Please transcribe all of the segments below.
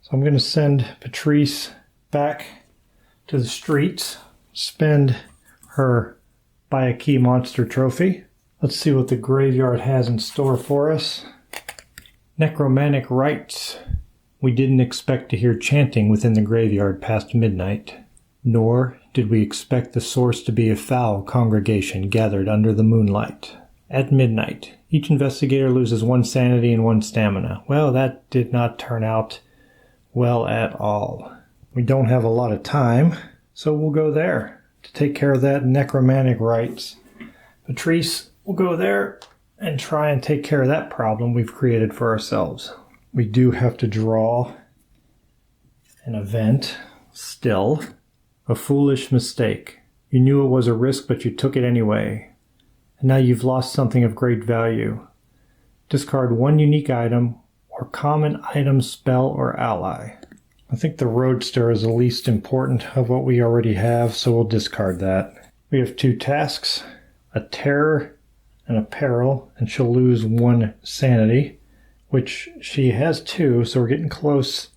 So I'm going to send Patrice back to the streets, spend her buy a key monster trophy. Let's see what the graveyard has in store for us. Necromantic rites. We didn't expect to hear chanting within the graveyard past midnight, nor did we expect the source to be a foul congregation gathered under the moonlight. At midnight, each investigator loses 1 sanity and 1 stamina. Well, that did not turn out well at all. We don't have a lot of time, so we'll go there to take care of that necromantic rites. Patrice will go there and try and take care of that problem we've created for ourselves. We do have to draw an event still. A foolish mistake. You knew it was a risk, but you took it anyway. And now you've lost something of great value. Discard 1 unique item or common item, spell, or ally. I think the Roadster is the least important of what we already have, so we'll discard that. We have 2 tasks, a terror and a peril, and she'll lose 1 sanity, which she has 2, so we're getting close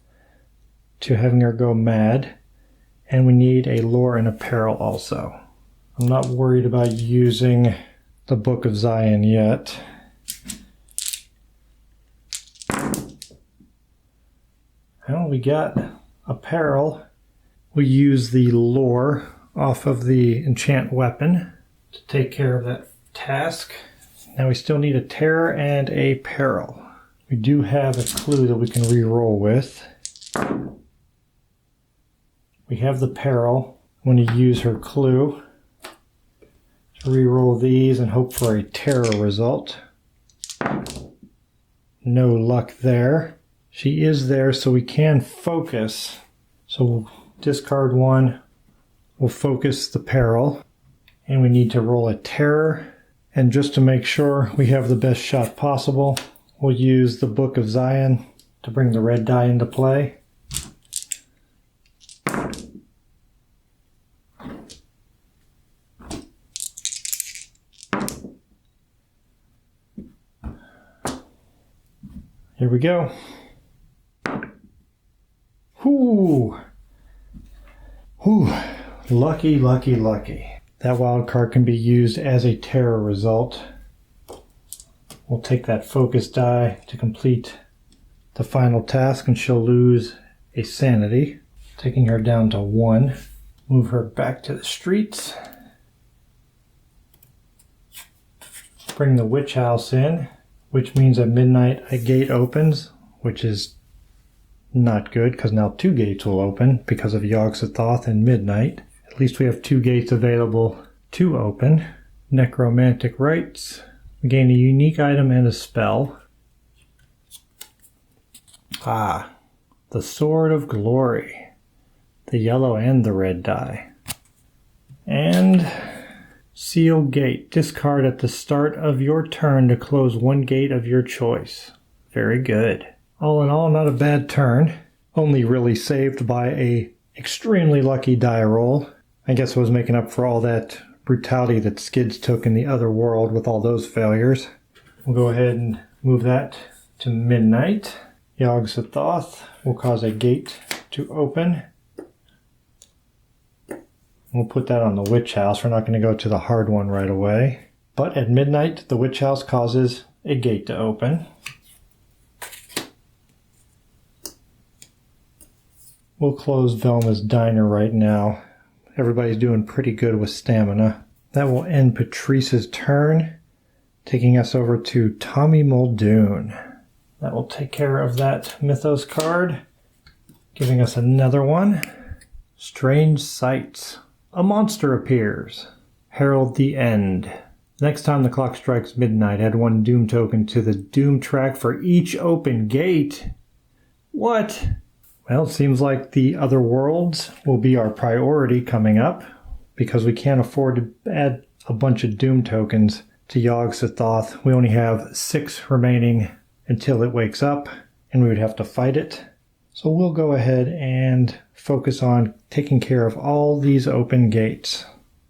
to having her go mad. And we need a lore and a peril also. I'm not worried about using the Book of Zion yet. Well, we got a peril. We use the lore off of the enchant weapon to take care of that task. Now we still need a terror and a peril. We do have a clue that we can re-roll with. We have the peril. I'm going to use her clue to re-roll these and hope for a terror result. No luck there. She is there, so we can focus. So we'll discard 1. We'll focus the peril. And we need to roll a terror. And just to make sure we have the best shot possible, we'll use the Book of Zion to bring the red die into play. Here we go. Whoo! Whew. Lucky, lucky, lucky. That wild card can be used as a terror result. We'll take that focus die to complete the final task, and she'll lose a sanity, taking her down to 1. Move her back to the streets. Bring the witch house in, which means at midnight a gate opens, which is not good because now 2 gates will open because of Yogg-Sothoth and midnight. At least we have 2 gates available to open. Necromantic rites. We gain a unique item and a spell. Ah, the Sword of Glory. The yellow and the red die. And Seal Gate. Discard at the start of your turn to close 1 gate of your choice. Very good. All in all, not a bad turn. Only really saved by a extremely lucky die roll. I guess I was making up for all that brutality that Skids took in the other world with all those failures. We'll go ahead and move that to midnight. Yogg-Sothoth will cause a gate to open. We'll put that on the witch house. We're not going to go to the hard one right away. But at midnight, the witch house causes a gate to open. We'll close Velma's Diner right now. Everybody's doing pretty good with stamina. That will end Patrice's turn, taking us over to Tommy Muldoon. That will take care of that Mythos card, giving us another one. Strange Sights. A monster appears. Herald the End. Next time the clock strikes midnight, add 1 Doom token to the Doom track for each open gate. What? Well, it seems like the other worlds will be our priority coming up, because we can't afford to add a bunch of Doom tokens to Yogg-Sothoth. We only have 6 remaining until it wakes up, and we would have to fight it. So we'll go ahead and focus on taking care of all these open gates.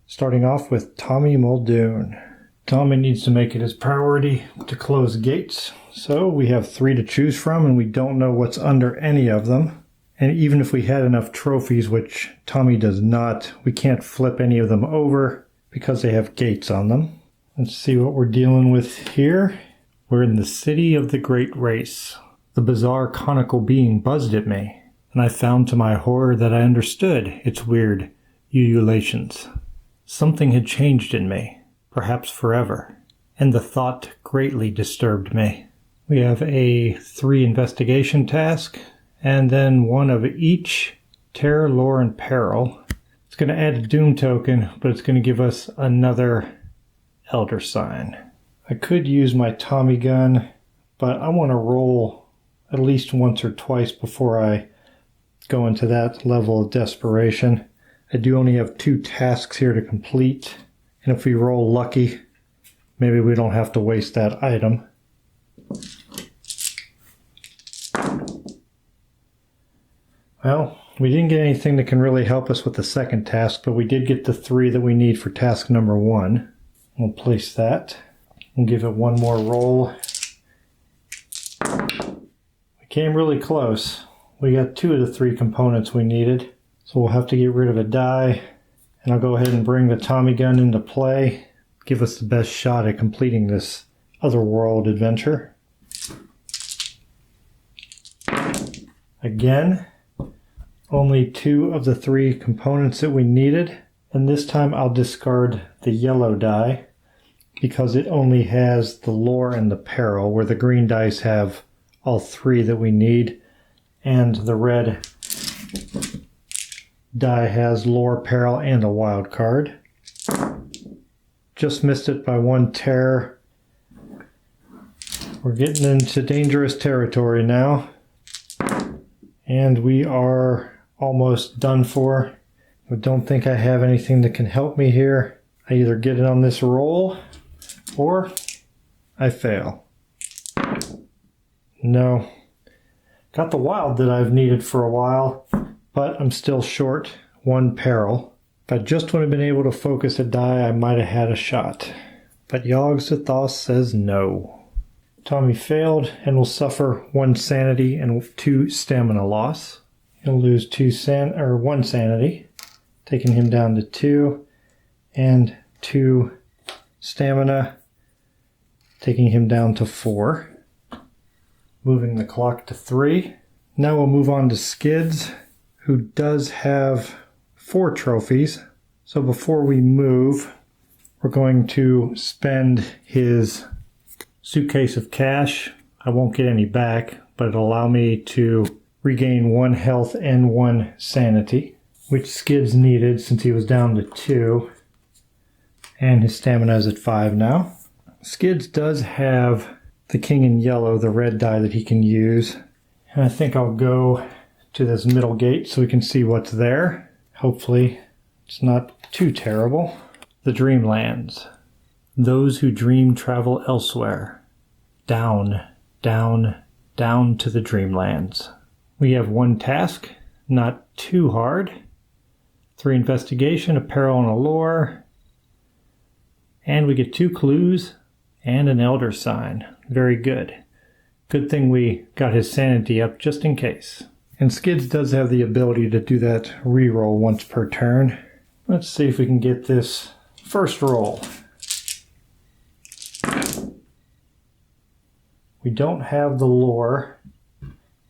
Starting off with Tommy Muldoon. Tommy needs to make it his priority to close gates. So we have 3 to choose from, and we don't know what's under any of them. And even if we had enough trophies, which Tommy does not, we can't flip any of them over because they have gates on them. Let's see what we're dealing with here. We're in the city of the great race. The bizarre conical being buzzed at me, and I found to my horror that I understood its weird ululations. Something had changed in me, perhaps forever, and the thought greatly disturbed me. We have a 3 investigation task, and then 1 of each terror, lore, and peril. It's going to add a doom token, but it's going to give us another elder sign. I could use my Tommy gun, but I want to roll at least once or twice before I go into that level of desperation. I do only have 2 tasks here to complete, and if we roll lucky, maybe we don't have to waste that item. Well, we didn't get anything that can really help us with the second task, but we did get the 3 that we need for task number 1. We'll place that. We'll give it 1 more roll. We came really close. We got 2 of the 3 components we needed, so we'll have to get rid of a die, and I'll go ahead and bring the Tommy gun into play, give us the best shot at completing this otherworld adventure. Again, only 2 of the 3 components that we needed, and this time I'll discard the yellow die because it only has the lore and the peril, where the green dice have all 3 that we need, and the red die has lore, peril, and a wild card. Just missed it by 1 terror. We're getting into dangerous territory now, and we are almost done for. I don't think I have anything that can help me here. I either get it on this roll or I fail. No. Got the wild that I've needed for a while, but I'm still short 1 peril. If I just would have been able to focus a die, I might have had a shot. But Yogg-Sothoth says no. Tommy failed and will suffer 1 sanity and 2 stamina loss. He'll lose 1 sanity, taking him down to 2, and 2 stamina, taking him down to 4. Moving the clock to 3. Now we'll move on to Skids, who does have 4 trophies. So before we move, we're going to spend his suitcase of cash. I won't get any back, but it'll allow me to regain 1 health and 1 sanity, which Skids needed since he was down to 2. And his stamina is at 5 now. Skids does have the king in yellow, the red die that he can use. And I think I'll go to this middle gate so we can see what's there. Hopefully it's not too terrible. The Dreamlands. Those who dream travel elsewhere. Down, down, down to the Dreamlands. We have 1 task, not too hard. 3 investigation, a peril, and a lore. And we get 2 clues and an elder sign. Very good. Good thing we got his sanity up just in case. And Skids does have the ability to do that reroll once per turn. Let's see if we can get this first roll. We don't have the lore.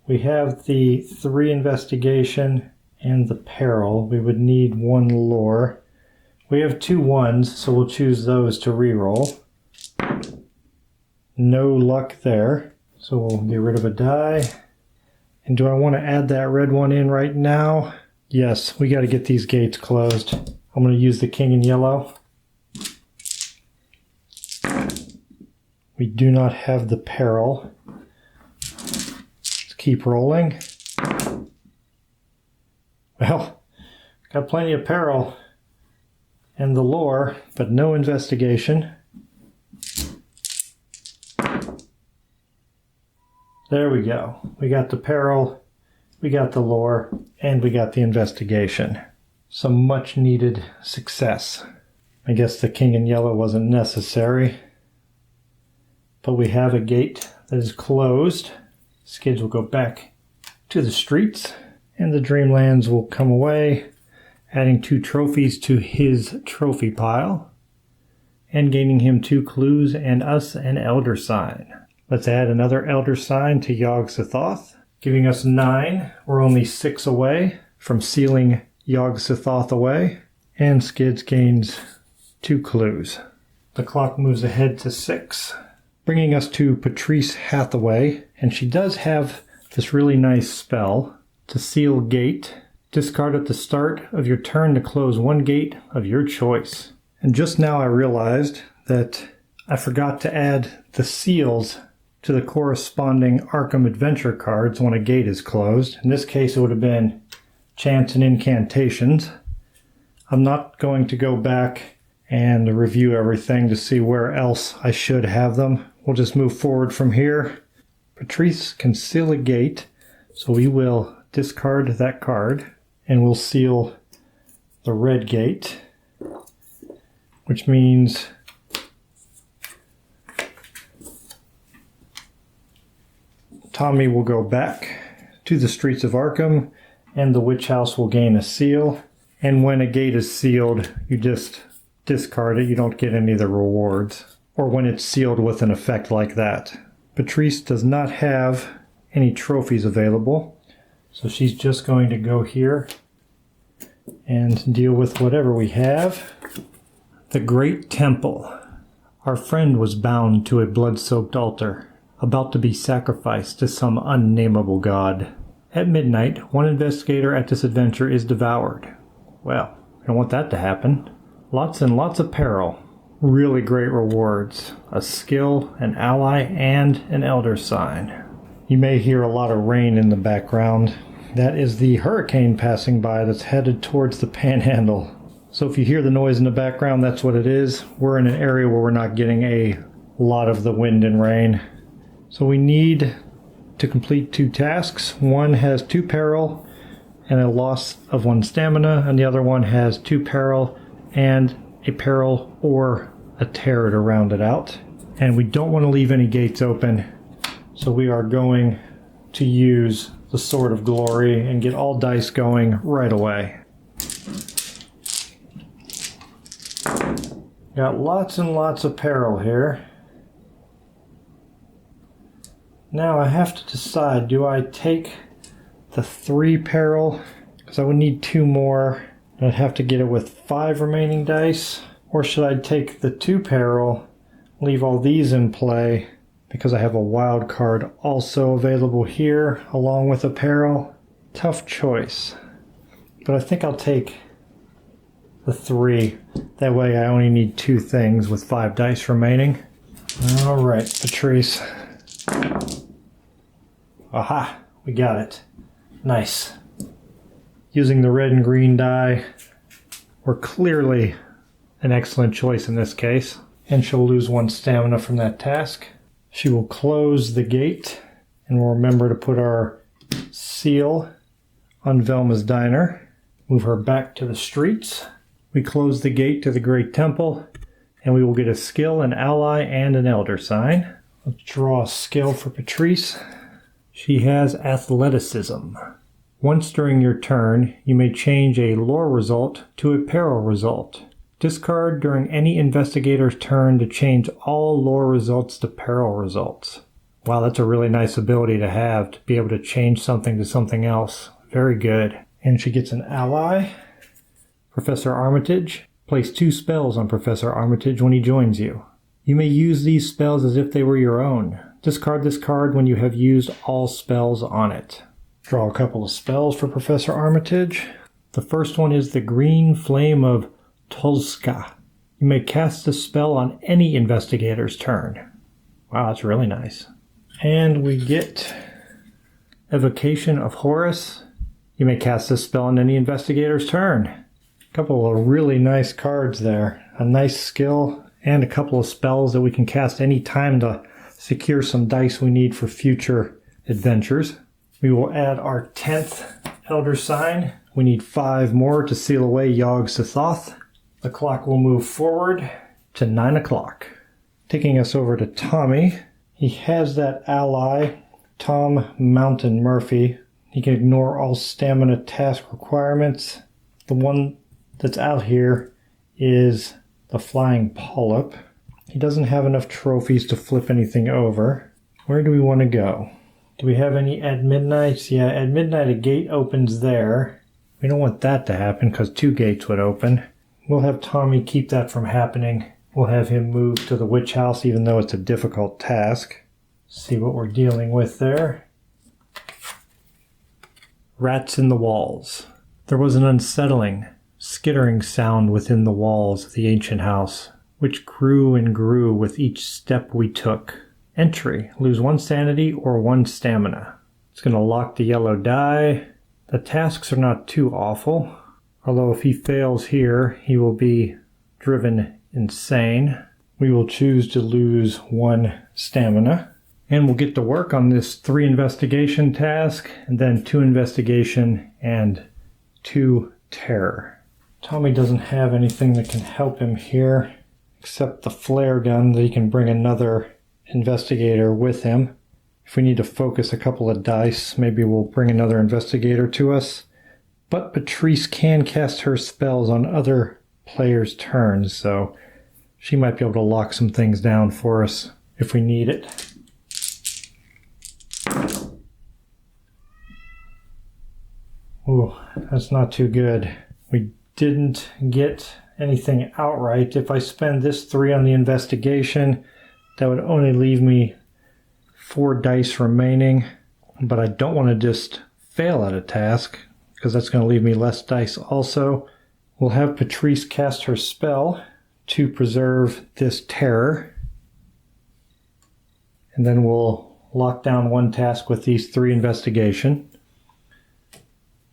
We have the 3 investigation and the peril. We would need 1 lore. We have 2 1s, so we'll choose those to reroll. No luck there, so we'll get rid of a die. And do I want to add that red one in right now? Yes, we got to get these gates closed. I'm going to use the king in yellow. We do not have the peril. Let's keep rolling. Well, got plenty of peril and the lore, but no investigation. There we go. We got the peril, we got the lore, and we got the investigation. Some much needed success. I guess the king in yellow wasn't necessary. But we have a gate that is closed. Skids will go back to the streets. And the Dreamlands will come away, adding 2 trophies to his trophy pile, and gaining him 2 clues and us an Elder Sign. Let's add another Elder Sign to Yogg-Sothoth, giving us 9. We're only 6 away from sealing Yogg-Sothoth away, and Skids gains 2 clues. The clock moves ahead to 6, bringing us to Patrice Hathaway, and she does have this really nice spell to seal gate. Discard at the start of your turn to close 1 gate of your choice. And just now I realized that I forgot to add the seals to the corresponding Arkham Adventure cards when a gate is closed. In this case it would have been Chants and Incantations. I'm not going to go back and review everything to see where else I should have them. We'll just move forward from here. Patrice can seal a gate, so we will discard that card and we'll seal the red gate, which means Tommy will go back to the streets of Arkham and the Witch House will gain a seal. And when a gate is sealed, you just discard it. You don't get any of the rewards. Or when it's sealed with an effect like that. Patrice does not have any trophies available, so she's just going to go here and deal with whatever we have. The Great Temple. Our friend was bound to a blood-soaked altar, about to be sacrificed to some unnameable god. At midnight, one investigator at this adventure is devoured. Well, I don't want that to happen. Lots and lots of peril. Really great rewards. A skill, an ally, and an Elder Sign. You may hear a lot of rain in the background. That is the hurricane passing by that's headed towards the Panhandle. So if you hear the noise in the background, that's what it is. We're in an area where we're not getting a lot of the wind and rain. So we need to complete 2 tasks. One has 2 peril and a loss of 1 stamina, and the other one has 2 peril and a peril or a tear to round it out. And we don't want to leave any gates open, so we are going to use the Sword of Glory and get all dice going right away. Got lots and lots of peril here. Now I have to decide, do I take the 3 peril? Because I would need 2 more. I'd have to get it with 5 remaining dice. Or should I take the 2 peril, leave all these in play, because I have a wild card also available here, along with a peril? Tough choice. But I think I'll take the 3. That way I only need 2 things with 5 dice remaining. Alright, Patrice. Aha! We got it. Nice. Using the red and green die, we're clearly an excellent choice in this case. And she'll lose 1 stamina from that task. She will close the gate, and we'll remember to put our seal on Velma's Diner. Move her back to the streets. We close the gate to the Great Temple, and we will get a skill, an ally, and an Elder Sign. Let's draw a skill for Patrice. She has Athleticism. Once during your turn, you may change a lore result to a peril result. Discard during any investigator's turn to change all lore results to peril results. Wow, that's a really nice ability to have, to be able to change something to something else. Very good. And she gets an ally. Professor Armitage. Place 2 spells on Professor Armitage when he joins you. You may use these spells as if they were your own. Discard this card when you have used all spells on it. Draw a couple of spells for Professor Armitage. The first one is the Green Flame of Tolska. You may cast this spell on any investigator's turn. Wow, that's really nice. And we get Evocation of Horus. You may cast this spell on any investigator's turn. A couple of really nice cards there. A nice skill and a couple of spells that we can cast any time to secure some dice we need for future adventures. We will add our 10th Elder Sign. We need 5 more to seal away Yogg-Sothoth. The clock will move forward to 9 o'clock. Taking us over to Tommy. He has that ally, Tom Mountain Murphy, He can ignore all stamina task requirements. The one that's out here is the flying polyp. He doesn't have enough trophies to flip anything over. Where do we want to go? Do we have any at midnight? Yeah, at midnight a gate opens there. We don't want that to happen because 2 gates would open. We'll have Tommy keep that from happening. We'll have him move to the witch house even though it's a difficult task. See what we're dealing with there. Rats in the walls. There was an unsettling, skittering sound within the walls of the ancient house, which grew and grew with each step we took. Entry. Lose 1 sanity or 1 stamina. It's going to lock the yellow die. The tasks are not too awful, although if he fails here, he will be driven insane. We will choose to lose 1 stamina. And we'll get to work on this 3 investigation task, and then 2 investigation and 2 terror. Tommy doesn't have anything that can help him here, except the flare gun that he can bring another investigator with him. If we need to focus a couple of dice, maybe we'll bring another investigator to us. But Patrice can cast her spells on other players' turns, so she might be able to lock some things down for us if we need it. Ooh, that's not too good. We didn't get anything outright. If I spend this 3 on the investigation, that would only leave me 4 dice remaining. But I don't want to just fail at a task, because that's going to leave me less dice also. We'll have Patrice cast her spell to preserve this terror. And then we'll lock down 1 task with these 3 investigation.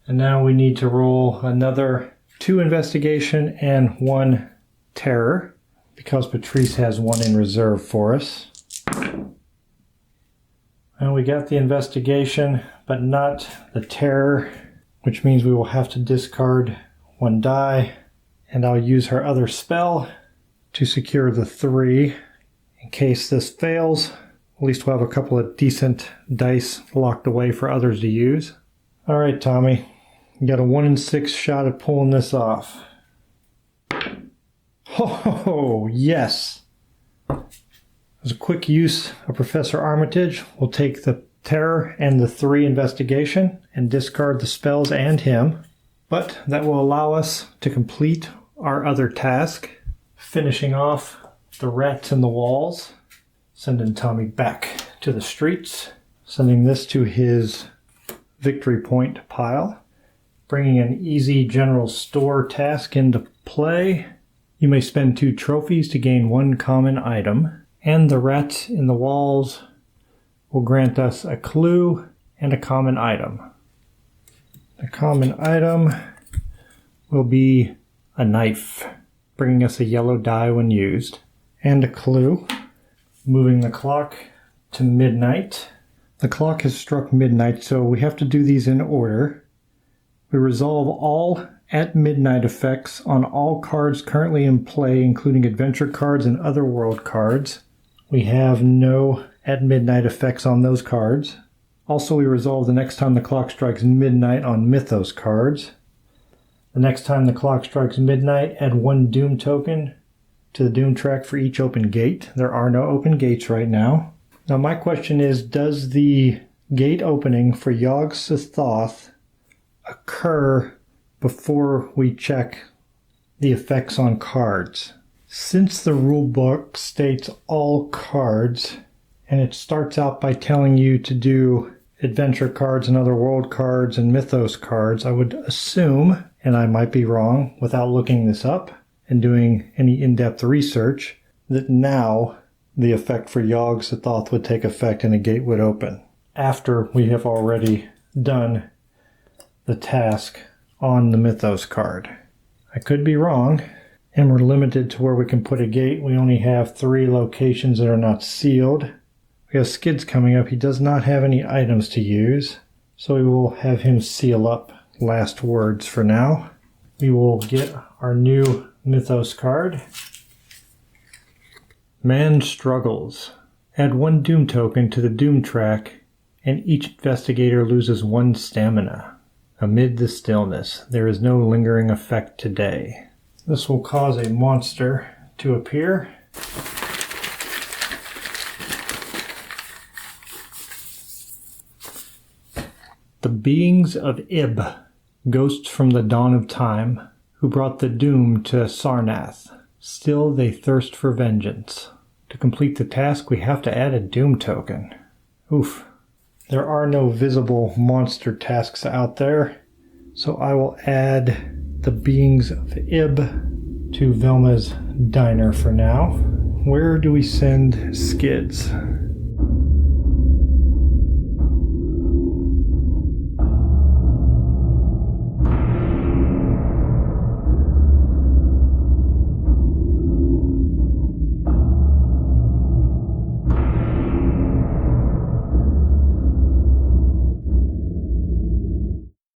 And now we need to roll another 2 investigation and 1 terror, because Patrice has 1 in reserve for us. And we got the investigation, but not the terror, which means we will have to discard 1 die. And I'll use her other spell to secure the 3. In case this fails, at least we'll have a couple of decent dice locked away for others to use. All right, Tommy. You got a 1 in 6 shot at pulling this off. Oh, yes. As a quick use of Professor Armitage, we'll take the terror and the 3 investigation and discard the spells and him. But that will allow us to complete our other task, finishing off the rats in the walls, sending Tommy back to the streets, sending this to his victory point pile. Bringing an easy general store task into play. You may spend 2 trophies to gain 1 common item. And the rats in the walls will grant us a clue and a common item. The common item will be a knife, bringing us a yellow die when used. And a clue, moving the clock to midnight. The clock has struck midnight, so we have to do these in order. We resolve all at midnight effects on all cards currently in play, including adventure cards and other world cards. We have no at midnight effects on those cards. Also, we resolve the next time the clock strikes midnight on Mythos cards. The next time the clock strikes midnight, add 1 Doom token to the Doom track for each open gate. There are no open gates right now. Now my question is, does the gate opening for Yog-Sothoth occur before we check the effects on cards? Since the rulebook states all cards, and it starts out by telling you to do adventure cards and other world cards and mythos cards, I would assume, and I might be wrong without looking this up and doing any in-depth research, that now the effect for Yog-Sothoth would take effect and a gate would open after we have already done the task on the Mythos card. I could be wrong, and we're limited to where we can put a gate. We only have 3 locations that are not sealed. We have Skid's coming up. He does not have any items to use, so we will have him seal up last words for now. We will get our new Mythos card. Man Struggles. Add 1 Doom token to the Doom track and each investigator loses 1 stamina. Amid the stillness, there is no lingering effect today. This will cause a monster to appear. The beings of Ib, ghosts from the dawn of time, who brought the doom to Sarnath. Still they thirst for vengeance. To complete the task, we have to add a doom token. Oof. There are no visible monster tasks out there, so I will add the beings of Ib to Velma's diner for now. Where do we send Skids?